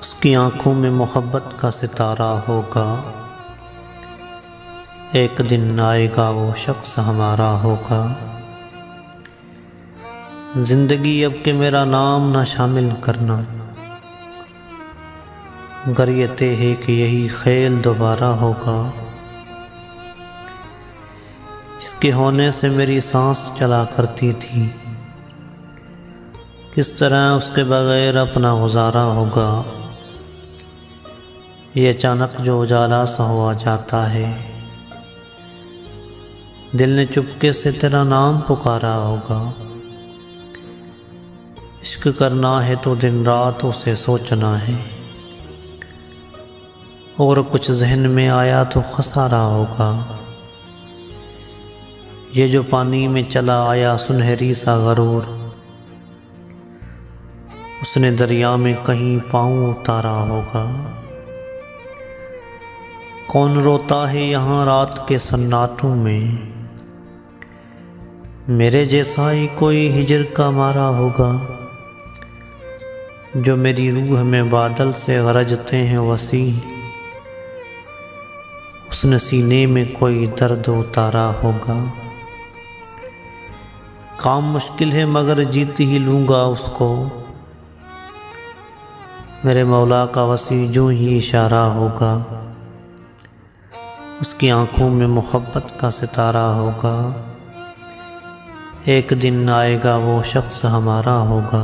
उसकी आँखों में मोहब्बत का सितारा होगा। एक दिन आएगा वो शख्स हमारा होगा। ज़िंदगी अब के मेरा नाम ना शामिल करना, गर ये तय है कि यही खेल दोबारा होगा। जिसके होने से मेरी सांस चला करती थी, किस तरह उसके बगैर अपना गुजारा होगा। ये अचानक जो उजाला सा हुआ जाता है, दिल ने चुपके से तेरा नाम पुकारा होगा। इश्क करना है तो दिन रात उसे सोचना है, और कुछ जहन में आया तो खसारा होगा। ये जो पानी में चला आया सुनहरी सा गरूर, उसने दरिया में कहीं पाँव उतारा होगा। कौन रोता है यहाँ रात के सन्नाटों में, मेरे जैसा ही कोई हिजर का मारा होगा। जो मेरी रूह में बादल से गरजते हैं वसी, उसने सीने में कोई दर्द उतारा होगा। काम मुश्किल है मगर जीत ही लूँगा उसको, मेरे मौला का वसी यूं ही इशारा होगा। उसकी आँखों में मोहब्बत का सितारा होगा। एक दिन आएगा वो शख्स हमारा होगा।